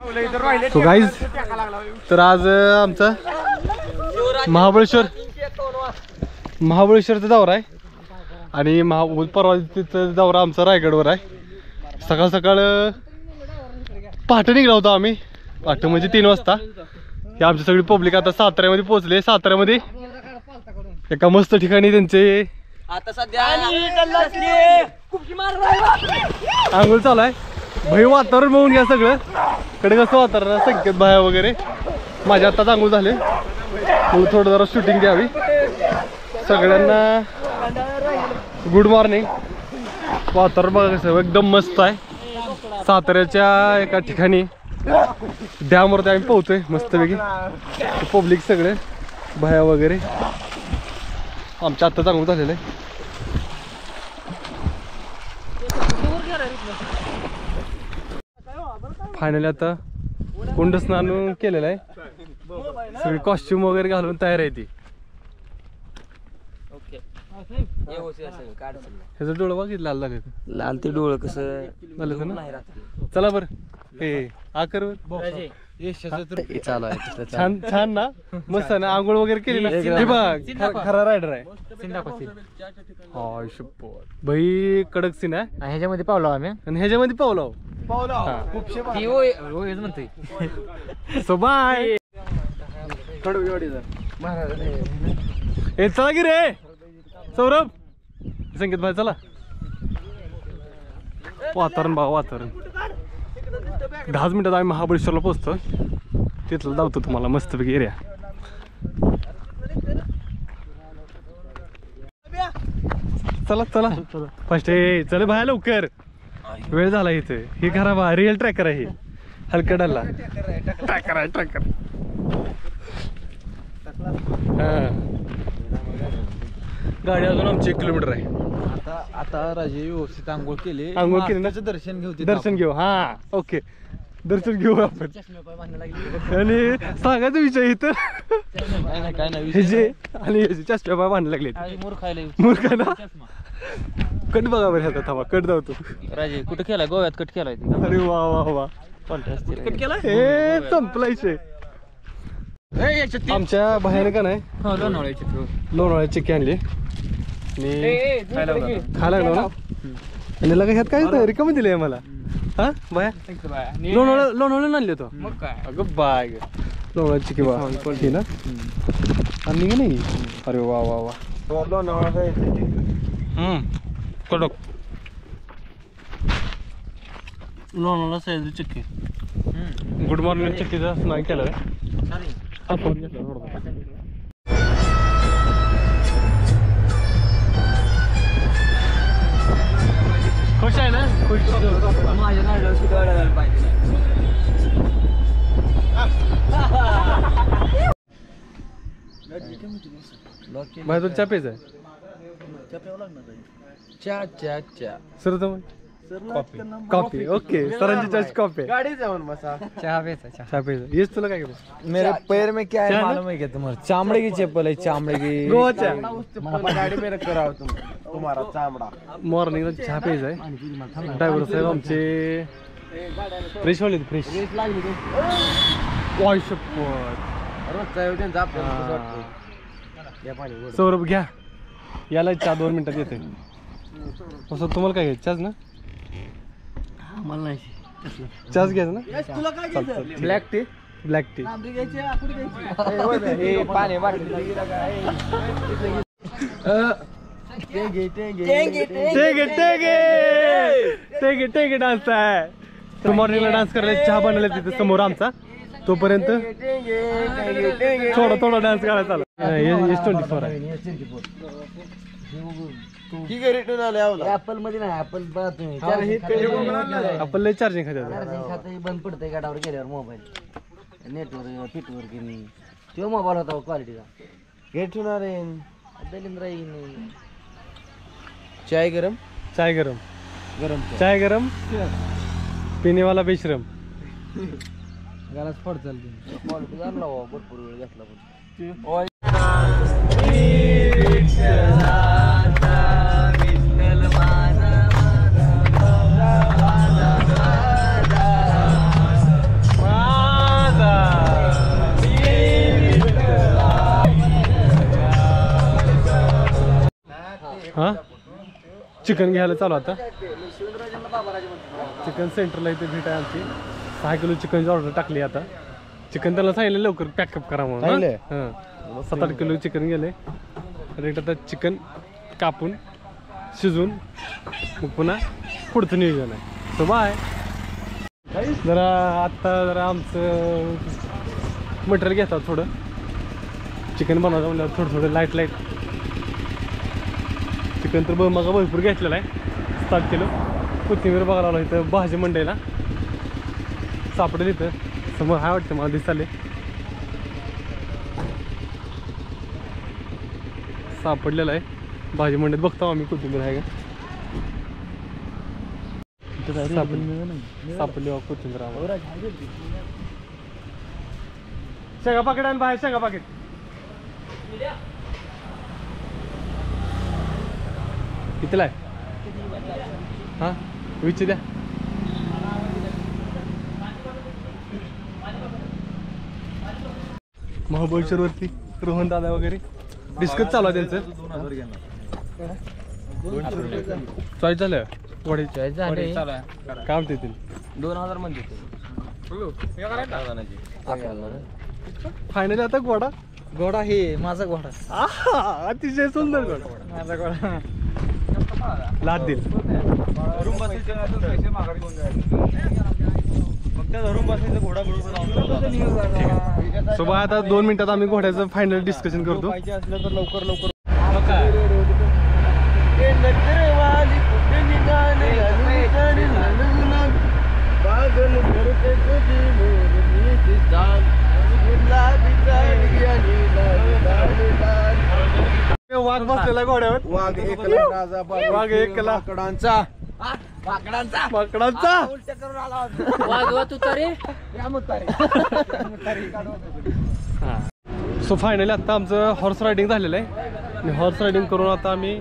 So guys, तर आज आमचा महाबळेश्वरचा दौरा आहे आणि परवा तिथं दौरा आमचा रायगडवर आहे. सकाळ सकाळ पहाटे निघला होता आम्ही, पहाटे म्हणजे 3 वाजता. हे आमची सगळी पब्लिक आता साताऱ्यामध्ये पोहोचले. साताऱ्यामध्ये एका मस्त ठिकाणी त्यांचे आता सध्या आंघोळ चालू आहे. भाई वातावरण बघून घ्या सगळं, कडे कसं वातावरण, संकेत भाया वगैरे. माझ्या आत्ताच आंघोळ झाले, थोडं जरा शूटिंग द्यावी. सगळ्यांना गुड मॉर्निंग. वातावरण बघा कसं एकदम मस्त आहे. साताऱ्याच्या एका ठिकाणी डॅमवरती आम्ही पोहतोय मस्तपैकी. पब्लिक सगळे भाया वगैरे. आमच्या आत्ताच आंघोळ झालेलं आहे. फायनली आता कुंड स्नान केलेलं आहे. सगळी कॉस्ट्युम वगैरे घालून तयार आहे ती. ह्याचं डोळं बघितलं लाल झाले, लाल ते डोळं कसं झालं ना. चला बरं, हे आकर चालू आहे. छान छान ना, मस्त ना. आंघोळ वगैरे केली ना. हे बघ, खरा रायडर आहे. भाई कडक सीन आहे. ह्याच्यामध्ये पावलो आम्ही आणि ह्याच्यामध्ये पावलो. So bye. हे चला की रे सौरभ, संकेत भाई चला. वातावरण बघा, वातावरण. 10 मिनिटात आम्ही महाबळेश्वरला पोहोचतो. तिथलं जाऊतो तुम्हाला मस्तपैकी एरिया. चला चला फर्स्ट चल भाया लवकर, वेळ झाला इथे. हे खरा बा रिअल ट्रॅकर आहे, हलकडाला ट्रॅकर आहे. ट्रॅकर गाडी अजून आमची 1 किलोमीटर आहे. आता राजे व्यवस्थित आंघोळ केली ना. दर्शन घेऊ. दर्शन घेऊ. हा ओके, दर्शन घेऊ आपण. आणि सांगायचा विषय इथं काय नाही हे जे आणि ह्याचे चष्मे पाय बांधायला लागले. मूर्ख ना. कट बघा बरं ह्याचा, थांबा कट जातो. राजे कुठं केलाय? गोव्यात कट केलाय. अरे वा वा वा, कट केलाय. हे संपलायचे. आमच्या बाहेर का नाही लोणावळ्याची चिक्की आणली खायला लागलो ना. आणि लगा ह्यात काय रिकाम दिले मला. हा बाया लोणावळ्याला आणली होतो. अगं बाय, लोणावळ्याची चिक्की बा ना आणली का नाही. अरे वा वा वा, कडक Lonavala size chikki. Good morning चिक्कीचा नाही केलं रे. खुश आहे ना? खुश. भाई तुला चहा प्यायचा आहे? चहा सर तर कॉफी. ओके, सरांची चॉईस कॉफी. गाडी जाऊन बसा. चहा चहा प्यायचा. येस तुला काय करायचं? मेरे पैर में क्या है मालूम है क्या तुम्हारा? चामड़े की चप्पल है, चामड़े की. गोवाच्या गाड़ी में रख कराओ तुम्हारा चामड़ा. मॉर्निंगला चहा प्यायचा आहे. ड्रायव्हर साहेब आमचे फ्रेश वाले, फ्रेश. वाय शपथ. सौरभ घ्या, याला चहा 2 मिनिटात येते. असं तुम्हाला काय घ्यायचं? चहाच ना? मला नाही चहाच घ्यायचं ना? Black tea. Black tea. पाणी टेगे डान्स आहे. तो मॉर्निंगला डान्स करायला चहा बनवला तिथे समोर आमचा. तोपर्यंत थोडा डान्स करायला चालू. S24 आहे. ऍपल मध्ये नाही. ऍपल आपण लय चार्जिंग खात्यात बंद पडतंय गाडावर गेल्यावर. मोबाईल नेटवर्क फिटवर गेली तो मोबाईल होता क्वालिटीचा. घेत होणार दलिंद्र. चाय गरम. चाय गरम. चाय गरम. पिणे वाला बेशरम. गालाच पड चालते. क्वालिटी आणला भरपूर वेळ घेतला पण. हां चिकन घ्यायला चालू आता चिकन सेंटरला इथे भेट आहे आमची 6 किलो चिकनची ऑर्डर टाकली आता चिकन त्याला सांगितलं लवकर पॅकअप करा म्हणून हां 7-8 किलो चिकन गेले रेट आता चिकन कापून शिजून मग पुन्हा पुढचं नियोजन आहे सो बाय जरा आत्ता आमचं मटेरियल घेतात थोडं चिकन बनवायचं म्हणल्यावर थोडं लाईट चिकन तर मग भरपूर घेतलेलं आहे 7 किलो कोथिंबीर बघायला आलो इथं भाजी मंडईला सापडेल इथं समोर हाय वाटतं मला दिसाले सापडलेलं आहे भाजी मंडईत बघतो आम्ही कोथिंबीर आहे का सापडली कोथिंबीर आम्हाला शेंगा पाकिट आणि बाहेर शेंगा पाकिट कितीला आहे हां विचार द्या महाबळेश्वरवरती रोहन दादा वगैरे डिस्कस चालू आहे त्यांचं चॉईस झालं वडे चॉईस झाले काय म्हणते येतील 2000 मध्ये फायनली आता गोडा घोडा हे माझा घोडा अतिशय सुंदर गोडा माझा घोडा लाद दिल सुबह आता 2 मिनिटात आम्ही घोड्याचं फायनल डिस्कशन करतो असलं तर लवकर वाघ बसलेला घोड्यावर वाघ एक लाकडांचा माकडांचा सो फायनली आता आमचं हॉर्स रायडिंग झालेलं आहे आणि हॉर्स रायडिंग करून आता आम्ही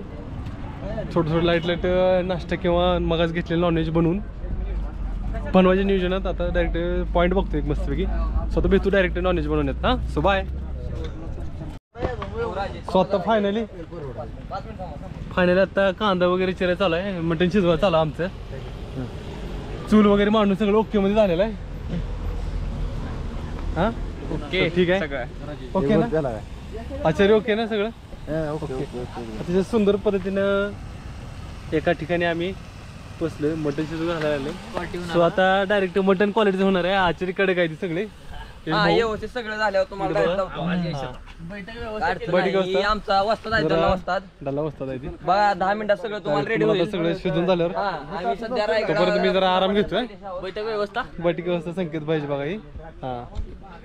थोडं लाईट नाश्ता किंवा मगाच घेतलेलं नॉनव्हेज बनवायच्या नियोजनात आता डायरेक्ट पॉईंट बघतो एक मस्तपैकी स्वतः भेटू डायरेक्ट नॉनव्हेज बनवण्यात हां सो बाय स्वतः फायनली आता कांदा वगैरे चिरायला चालू आहे मटण शिजवायला चालू आमचं चूल वगैरे मांडून सगळं ओके मध्ये झालेलं आहे हां ओके ठीक आहे ओके ना आचार्य ओके ना सगळं ओके अतिशय सुंदर पद्धतीनं एका ठिकाणी आम्ही बसलो मटण शिजवून घालायला सो आता डायरेक्ट मटण क्वालिटीचं होणार आहे आचार्य कडे काय ती सगळे व्यवस्थित सगळं झाल्यावर तुम्हाला आमचा वस्ताद आहे डल्ला वस्ताद आहे ती बघा 10 मिनिटात सगळं तुम्हाला रेडी होईल सगळं शिजून झाल्यावर आम्ही सध्या तोपर्यंत मी जरा आराम घेतोय बैठक व्यवस्था संकेत पाहिजे बघा ही हा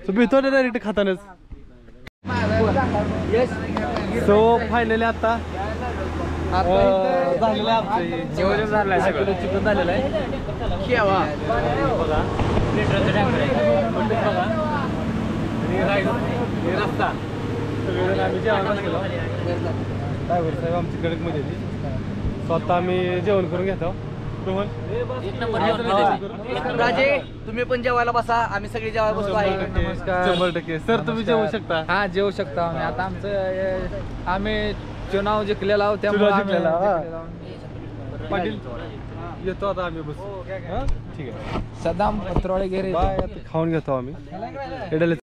सो भेटतो डायरेक्ट खातानच सो फायनली आता झालेलं आहे आमचं जेवण झालं सगळं चिकन झालेलं आहे बघा रस्ता सगळेजण आम्ही जेवण केलं ड्रायव्हर साहेब आमची कडकमध्ये स्वतः आम्ही जेवण करून घेतो रोहन राजे तुम्ही पण जेवायला बसा आम्ही सगळे जेवायला बसतो आहे 100% सर तुम्ही जेवू शकता हा जेवू शकता आम्ही आता आमचं आम्ही चुनाव जिंकलेला आहोत त्यामुळे पाटील येतो आता आम्ही बस ठीक आहे सदाम पत्रवाळे गेले खाऊन घेतो आम्ही